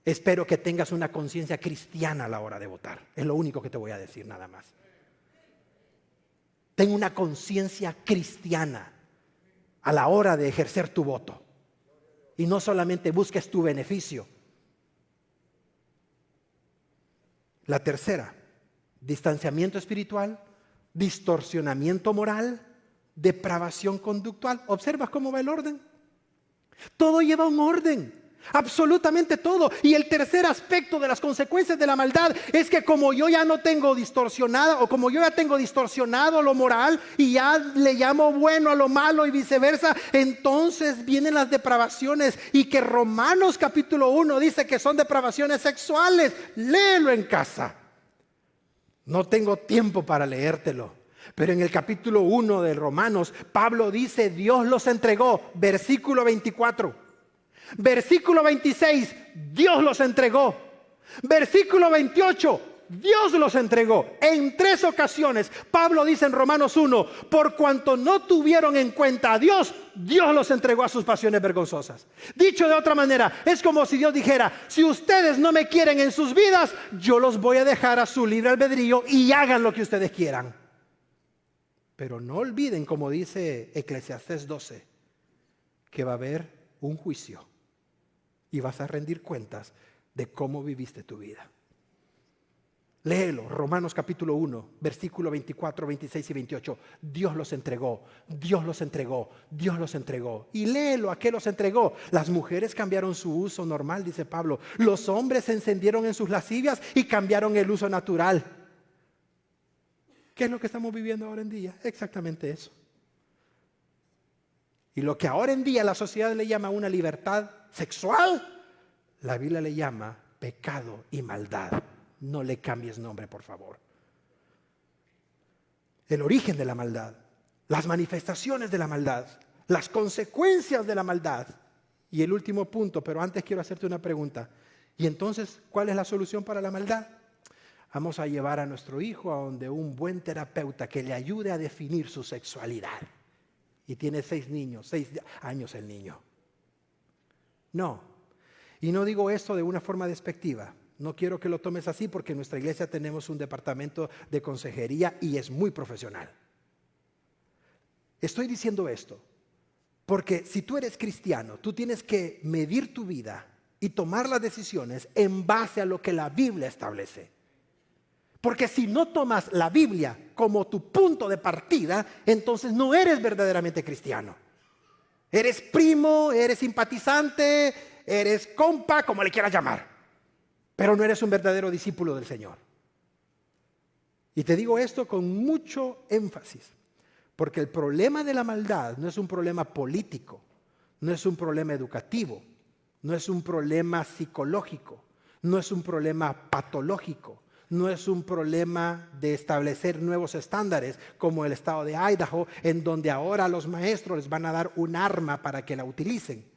Espero que tengas una conciencia cristiana a la hora de votar. Es lo único que te voy a decir, nada más. Ten una conciencia cristiana a la hora de ejercer tu voto. Y no solamente busques tu beneficio. La tercera, distanciamiento espiritual, distorsionamiento moral, depravación conductual. ¿Observas cómo va el orden? Todo lleva un orden. Absolutamente todo. Y el tercer aspecto de las consecuencias de la maldad es que como yo ya no tengo distorsionada, o como yo ya tengo distorsionado lo moral y ya le llamo bueno a lo malo y viceversa, entonces vienen las depravaciones, y que Romanos capítulo 1 dice que son depravaciones sexuales. Léelo en casa. No tengo tiempo para leértelo, pero en el capítulo 1 de Romanos, Pablo dice: Dios los entregó, versículo 24. Versículo 26, Dios los entregó. Versículo 28, Dios los entregó. En 3 ocasiones, Pablo dice en Romanos 1, por cuanto no tuvieron en cuenta a Dios, Dios los entregó a sus pasiones vergonzosas. Dicho de otra manera, es como si Dios dijera: si ustedes no me quieren en sus vidas, yo los voy a dejar a su libre albedrío y hagan lo que ustedes quieran. Pero no olviden, como dice Eclesiastés 12, que va a haber un juicio. Y vas a rendir cuentas de cómo viviste tu vida. Léelo, Romanos capítulo 1, versículo 24, 26 y 28. Dios los entregó, Dios los entregó, Dios los entregó. Y léelo, ¿a qué los entregó? Las mujeres cambiaron su uso normal, dice Pablo. Los hombres se encendieron en sus lascivias y cambiaron el uso natural. ¿Qué es lo que estamos viviendo ahora en día? Exactamente eso. Y lo que ahora en día la sociedad le llama una libertad sexual, la Biblia le llama pecado y maldad. No le cambies nombre, por favor. El origen de la maldad, las manifestaciones de la maldad, las consecuencias de la maldad. Y el último punto, pero antes quiero hacerte una pregunta. ¿Y entonces cuál es la solución para la maldad? Vamos a llevar a nuestro hijo a donde un buen terapeuta que le ayude a definir su sexualidad. Y tiene 6 años el niño. No. Y no digo esto de una forma despectiva. No quiero que lo tomes así, porque en nuestra iglesia tenemos un departamento de consejería y es muy profesional. Estoy diciendo esto porque si tú eres cristiano, tú tienes que medir tu vida y tomar las decisiones en base a lo que la Biblia establece. Porque si no tomas la Biblia como tu punto de partida, entonces no eres verdaderamente cristiano. Eres primo, eres simpatizante, eres compa, como le quieras llamar. Pero no eres un verdadero discípulo del Señor. Y te digo esto con mucho énfasis. Porque el problema de la maldad no es un problema político, no es un problema educativo, no es un problema psicológico, no es un problema patológico. No es un problema de establecer nuevos estándares como el estado de Idaho, en donde ahora a los maestros les van a dar un arma para que la utilicen.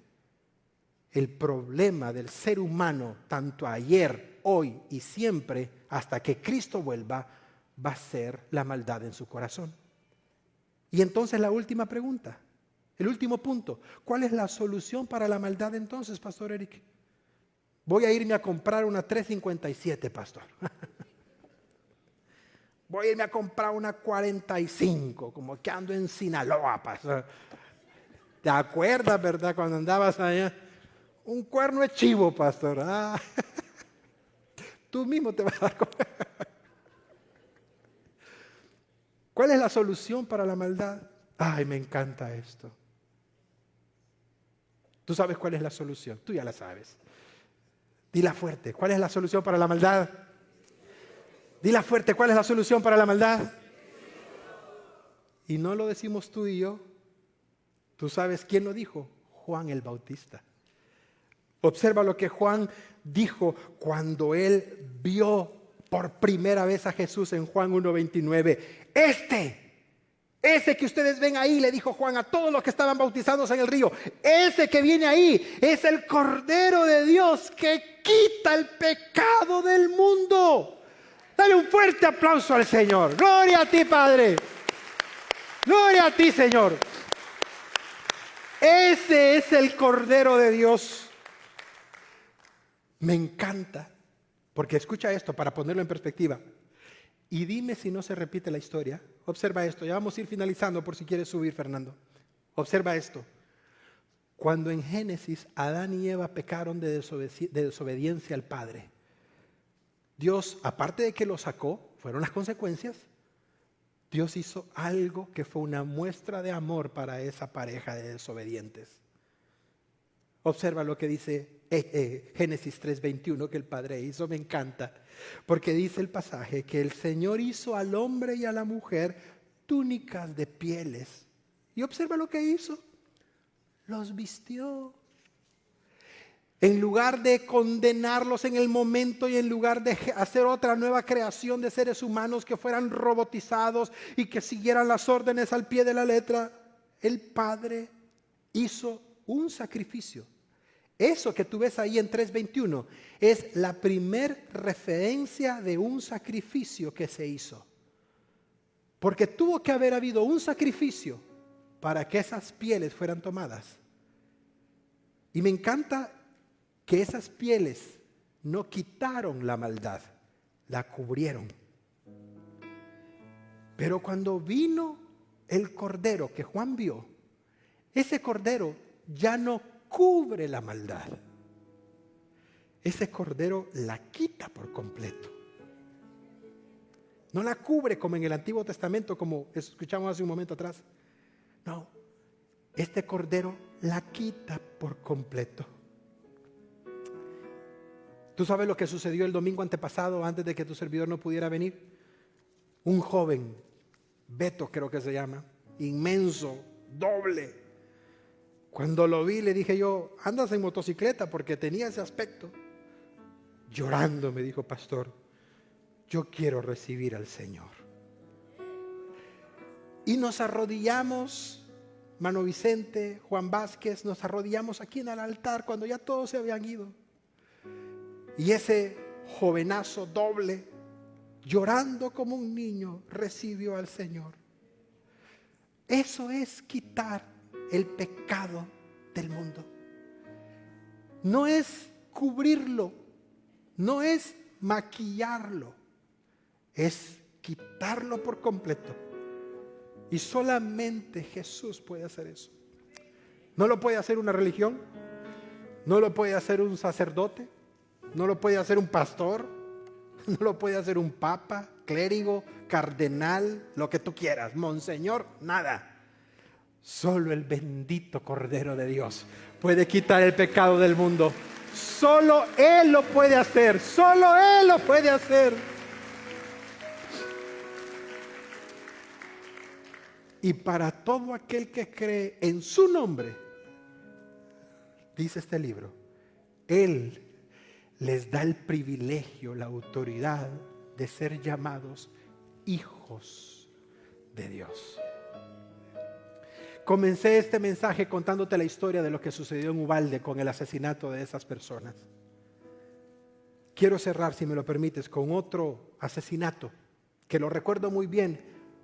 El problema del ser humano, tanto ayer, hoy y siempre, hasta que Cristo vuelva, va a ser la maldad en su corazón. Y entonces la última pregunta, el último punto: ¿cuál es la solución para la maldad entonces, Pastor Eric? Voy a irme a comprar una 357, pastor. Voy a irme a comprar una 45, como que ando en Sinaloa, pastor. ¿Te acuerdas, verdad, cuando andabas allá? Un cuerno de chivo, pastor. Ah. Tú mismo te vas a dar cuenta. ¿Cuál es la solución para la maldad? Ay, me encanta esto. Tú sabes cuál es la solución, tú ya la sabes. Dila fuerte, ¿cuál es la solución para la maldad? Dila fuerte, ¿cuál es la solución para la maldad? Y no lo decimos tú y yo. ¿Tú sabes quién lo dijo? Juan el Bautista. Observa lo que Juan dijo cuando él vio por primera vez a Jesús en Juan 1:29. Ese que ustedes ven ahí, le dijo Juan a todos los que estaban bautizados en el río, ese que viene ahí es el Cordero de Dios que quita el pecado del mundo. Dale un fuerte aplauso al Señor. Gloria a ti, Padre. Gloria a ti, Señor. Ese es el Cordero de Dios. Me encanta, porque escucha esto para ponerlo en perspectiva. Y dime si no se repite la historia. Observa esto, ya vamos a ir finalizando por si quieres subir, Fernando. Observa esto. Cuando en Génesis Adán y Eva pecaron de desobediencia al Padre, Dios, aparte de que lo sacó, fueron las consecuencias, Dios hizo algo que fue una muestra de amor para esa pareja de desobedientes. Observa lo que dice Génesis 3:21 que el Padre hizo, me encanta, porque dice el pasaje que el Señor hizo al hombre y a la mujer túnicas de pieles. Y observa lo que hizo, los vistió. En lugar de condenarlos en el momento y en lugar de hacer otra nueva creación de seres humanos que fueran robotizados y que siguieran las órdenes al pie de la letra, el Padre hizo un sacrificio. Eso que tú ves ahí en 3:21 es la primer referencia de un sacrificio que se hizo. Porque tuvo que haber habido un sacrificio para que esas pieles fueran tomadas. Y me encanta que esas pieles no quitaron la maldad, la cubrieron. Pero cuando vino el cordero que Juan vio, ese cordero ya no cubre la maldad. Ese cordero la quita por completo. No la cubre como en el Antiguo Testamento, como escuchamos hace un momento atrás. No, este cordero la quita por completo. ¿Tú sabes lo que sucedió el domingo antepasado antes de que tu servidor no pudiera venir? Un joven, Beto creo que se llama, inmenso, doble. Cuando lo vi le dije yo, andas en motocicleta, porque tenía ese aspecto. Llorando me dijo, pastor, yo quiero recibir al Señor. Y nos arrodillamos, Mano Vicente, Juan Vázquez, nos arrodillamos aquí en el altar cuando ya todos se habían ido. Y ese jovenazo doble, llorando como un niño, recibió al Señor. Eso es quitar el pecado del mundo. No es cubrirlo, no es maquillarlo, es quitarlo por completo. Y solamente Jesús puede hacer eso. No lo puede hacer una religión, no lo puede hacer un sacerdote, no lo puede hacer un pastor, no lo puede hacer un papa, clérigo, cardenal, lo que tú quieras, monseñor, nada. Solo el bendito Cordero de Dios puede quitar el pecado del mundo. Solo Él lo puede hacer, solo Él lo puede hacer. Y para todo aquel que cree en su nombre, dice este libro, Él les da el privilegio, la autoridad de ser llamados hijos de Dios. Comencé este mensaje contándote la historia de lo que sucedió en Uvalde con el asesinato de esas personas. Quiero cerrar, si me lo permites, con otro asesinato que lo recuerdo muy bien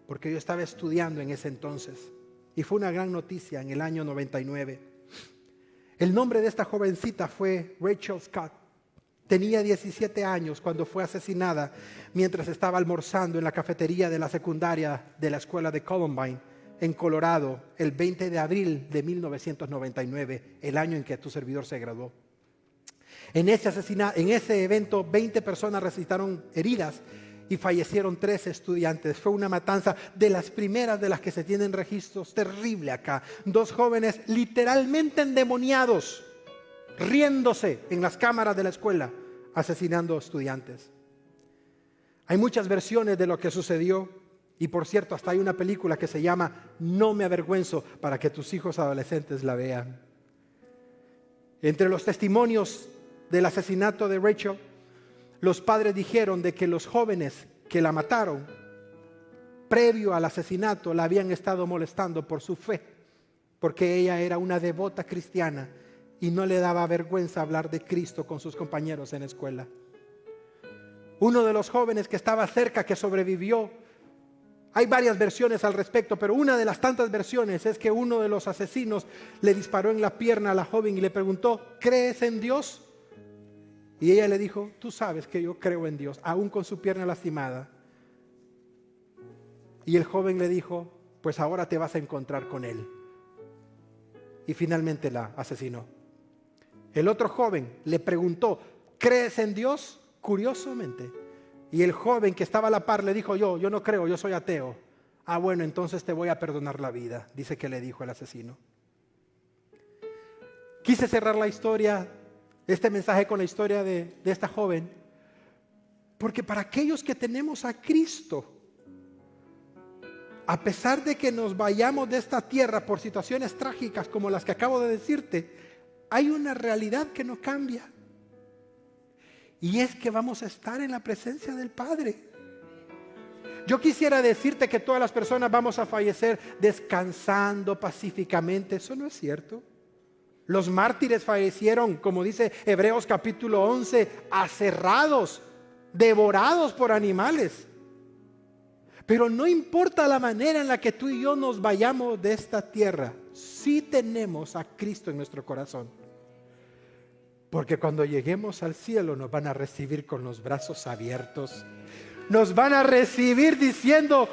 porque yo estaba estudiando en ese entonces y fue una gran noticia en el año 99. El nombre de esta jovencita fue Rachel Scott. Tenía 17 años cuando fue asesinada mientras estaba almorzando en la cafetería de la secundaria de la escuela de Columbine en Colorado el 20 de abril de 1999, el año en que tu servidor se graduó. En ese evento 20 personas resultaron heridas y fallecieron 13 estudiantes. Fue una matanza de las primeras de las que se tienen registros, terrible acá. 2 jóvenes literalmente endemoniados, riéndose en las cámaras de la escuela, asesinando estudiantes. Hay muchas versiones de lo que sucedió y, por cierto, hasta hay una película que se llama No me avergüenzo, para que tus hijos adolescentes la vean. Entre los testimonios del asesinato de Rachel, los padres dijeron de que los jóvenes que la mataron previo al asesinato la habían estado molestando por su fe, porque ella era una devota cristiana y no le daba vergüenza hablar de Cristo con sus compañeros en la escuela. Uno de los jóvenes que estaba cerca, que sobrevivió, hay varias versiones al respecto, pero una de las tantas versiones es que uno de los asesinos le disparó en la pierna a la joven y le preguntó, ¿crees en Dios? Y ella le dijo, tú sabes que yo creo en Dios, aún con su pierna lastimada. Y el joven le dijo, pues ahora te vas a encontrar con él. Y finalmente la asesinó. El otro joven le preguntó, ¿crees en Dios? Curiosamente. Y el joven que estaba a la par le dijo, yo no creo, yo soy ateo. Ah, bueno, entonces te voy a perdonar la vida, dice que le dijo el asesino. Quise cerrar la historia este mensaje con la historia de esta joven, porque para aquellos que tenemos a Cristo, a pesar de que nos vayamos de esta tierra por situaciones trágicas como las que acabo de decirte, hay una realidad que no cambia. Y es que vamos a estar en la presencia del Padre. Yo quisiera decirte que todas las personas vamos a fallecer descansando pacíficamente. Eso no es cierto. Los mártires fallecieron, como dice Hebreos capítulo 11, aserrados, devorados por animales. Pero no importa la manera en la que tú y yo nos vayamos de esta tierra, sí tenemos a Cristo en nuestro corazón. Porque cuando lleguemos al cielo nos van a recibir con los brazos abiertos. Nos van a recibir diciendo: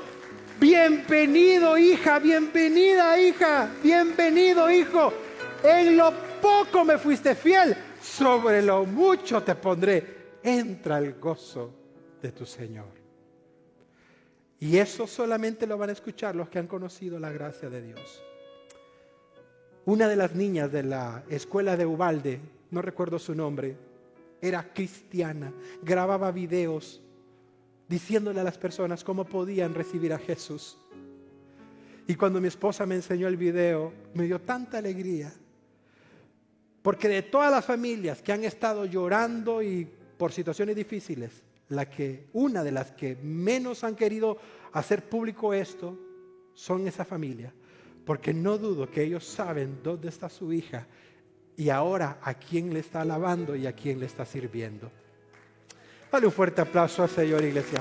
bienvenido hija, bienvenida hija, bienvenido hijo. En lo poco me fuiste fiel, sobre lo mucho te pondré. Entra el gozo de tu Señor. Y eso solamente lo van a escuchar los que han conocido la gracia de Dios. Una de las niñas de la escuela de Uvalde, no recuerdo su nombre, era cristiana, grababa videos diciéndole a las personas cómo podían recibir a Jesús. Y cuando mi esposa me enseñó el video, me dio tanta alegría. Porque de todas las familias que han estado llorando y por situaciones difíciles, una de las que menos han querido hacer público esto son esa familia. Porque no dudo que ellos saben dónde está su hija y ahora a quién le está alabando y a quién le está sirviendo. Dale un fuerte aplauso al Señor, iglesia.